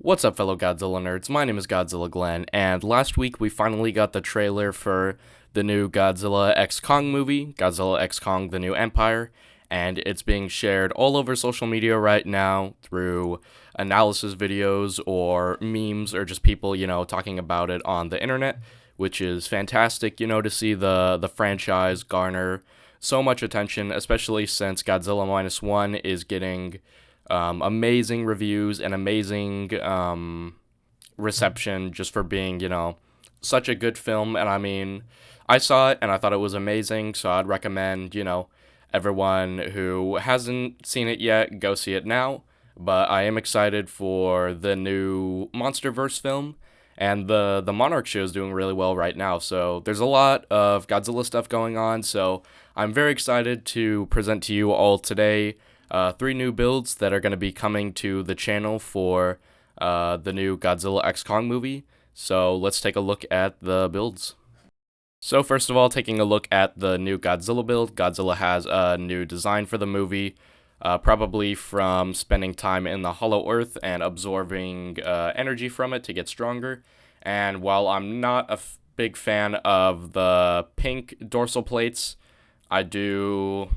What's up, fellow Godzilla nerds? My name is GodzillaGlenn, and last week we finally got the trailer for the new Godzilla X Kong movie, Godzilla X Kong: The New Empire, and it's being shared all over social media right now through analysis videos or memes or just people, talking about it on the internet, which is fantastic, to see the franchise garner so much attention, especially since Godzilla Minus One is getting amazing reviews and amazing reception just for being, such a good film. And I mean, I saw it and I thought it was amazing, so I'd recommend, everyone who hasn't seen it yet, go see it now. But I am excited for the new MonsterVerse film, and the Monarch show is doing really well right now. So there's a lot of Godzilla stuff going on. So I'm very excited to present to you all today three new builds that are going to be coming to the channel for the new Godzilla X Kong movie. So let's take a look at the builds. So first of all, taking a look at the new Godzilla build, Godzilla has a new design for the movie, probably from spending time in the Hollow Earth and absorbing energy from it to get stronger. And while I'm not a big fan of the pink dorsal plates, I do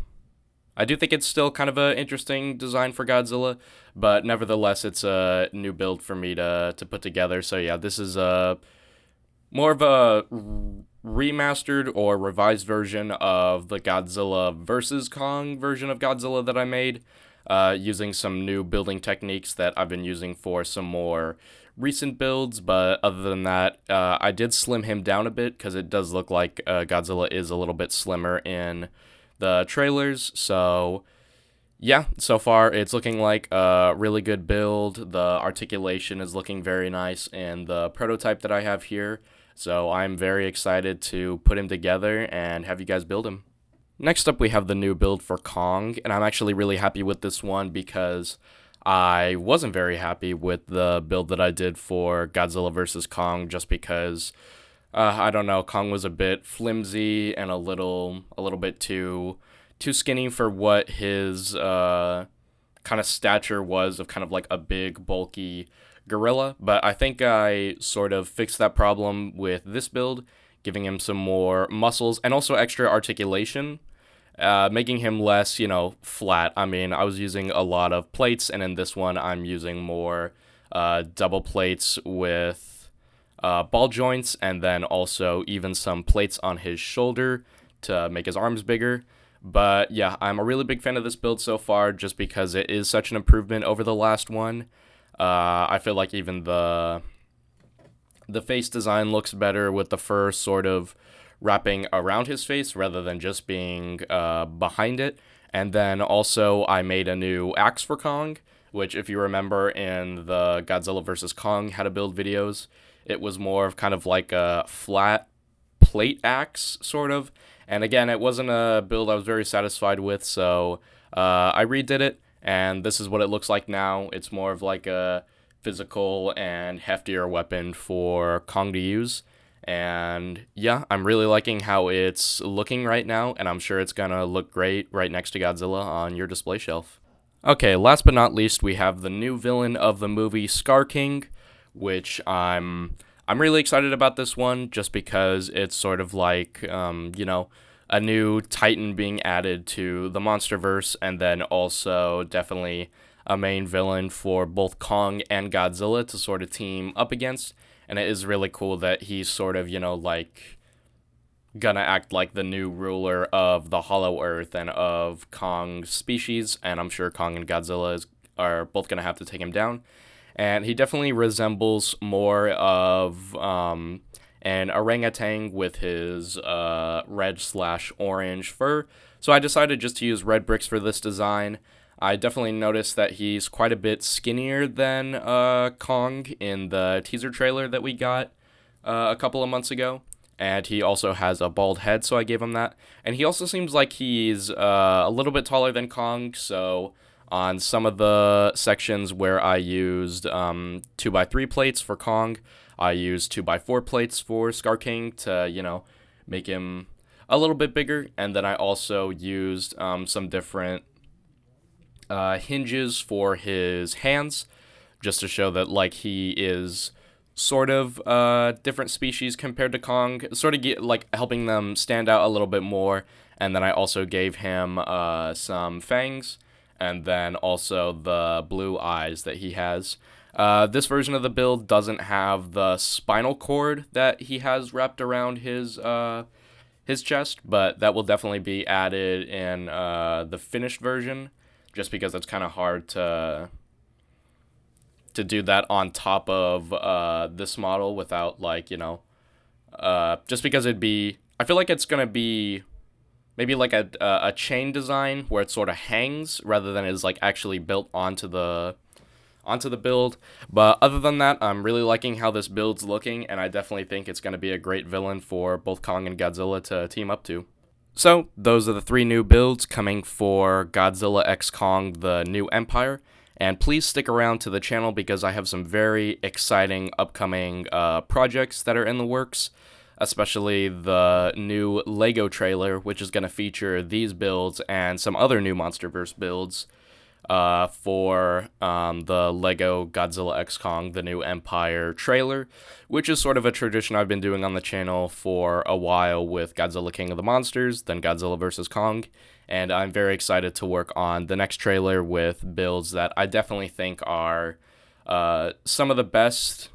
think it's still kind of an interesting design for Godzilla, but nevertheless, it's a new build for me to put together. So yeah, this is more of a remastered or revised version of the Godzilla versus Kong version of Godzilla that I made, using some new building techniques that I've been using for some more recent builds. But other than that, I did slim him down a bit because it does look like Godzilla is a little bit slimmer in the trailers. So yeah, so far it's looking like a really good build. The articulation is looking very nice in the prototype that I have here. So I'm very excited to put him together and have you guys build him. Next up, we have the new build for Kong, and I'm actually really happy with this one because I wasn't very happy with the build that I did for Godzilla vs. Kong, just because I don't know, Kong was a bit flimsy and a little bit too skinny for what his kind of stature was, of kind of like a big bulky gorilla. But I think I sort of fixed that problem with this build, giving him some more muscles and also extra articulation, making him less, flat. I mean, I was using a lot of plates, and in this one I'm using more double plates with ball joints, and then also even some plates on his shoulder to make his arms bigger. But yeah, I'm a really big fan of this build so far, just because it is such an improvement over the last one. I feel like even the face design looks better with the fur sort of wrapping around his face rather than just being behind it. And then also I made a new axe for Kong, which, if you remember in the Godzilla vs. Kong how to build videos, it was more of kind of like a flat plate axe, sort of. And again, it wasn't a build I was very satisfied with, so I redid it, and this is what it looks like now. It's more of like a physical and heftier weapon for Kong to use. And yeah, I'm really liking how it's looking right now, and I'm sure it's gonna look great right next to Godzilla on your display shelf. Okay, last but not least, we have the new villain of the movie, Scar King, which I'm really excited about this one, just because it's sort of like, a new Titan being added to the MonsterVerse, and then also definitely a main villain for both Kong and Godzilla to sort of team up against. And it is really cool that he's sort of, like, gonna act like the new ruler of the Hollow Earth and of Kong's species, and I'm sure Kong and Godzilla are both gonna have to take him down. And he definitely resembles more of an orangutan with his red/orange fur. So I decided just to use red bricks for this design. I definitely noticed that he's quite a bit skinnier than Kong in the teaser trailer that we got a couple of months ago. And he also has a bald head, so I gave him that. And he also seems like he's a little bit taller than Kong, so on some of the sections where I used 2x3 plates for Kong, I used 2x4 plates for Scar King to, make him a little bit bigger. And then I also used some different hinges for his hands just to show that like he is sort of a different species compared to Kong, sort of like helping them stand out a little bit more. And then I also gave him some fangs, and then also the blue eyes that he has. This version of the build doesn't have the spinal cord that he has wrapped around his chest, but that will definitely be added in the finished version, just because it's kind of hard to do that on top of this model without, like, just because I feel like it's gonna be maybe like a chain design where it sort of hangs rather than is like actually built onto the build. But other than that, I'm really liking how this build's looking, and I definitely think it's going to be a great villain for both Kong and Godzilla to team up to. So those are the 3 new builds coming for Godzilla x Kong: The New Empire. And please stick around to the channel because I have some very exciting upcoming projects that are in the works, especially the new LEGO trailer, which is going to feature these builds and some other new MonsterVerse builds for the LEGO Godzilla x Kong: The New Empire trailer, which is sort of a tradition I've been doing on the channel for a while with Godzilla King of the Monsters, then Godzilla vs. Kong, and I'm very excited to work on the next trailer with builds that I definitely think are some of the best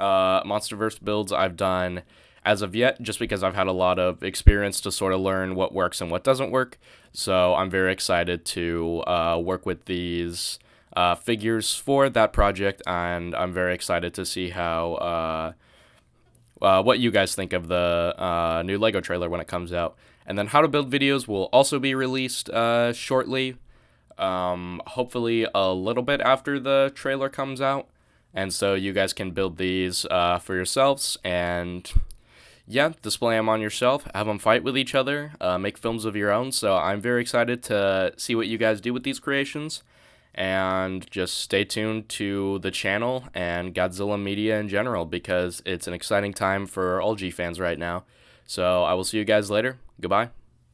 MonsterVerse builds I've done as of yet, just because I've had a lot of experience to sort of learn what works and what doesn't work. So I'm very excited to work with these figures for that project, and I'm very excited to see how what you guys think of the new LEGO trailer when it comes out. And then how to build videos will also be released shortly, hopefully a little bit after the trailer comes out. And so you guys can build these for yourselves and yeah, display them on your shelf, have them fight with each other, make films of your own. So I'm very excited to see what you guys do with these creations, and just stay tuned to the channel and Godzilla media in general, because it's an exciting time for all G fans right now. So I will see you guys later. Goodbye.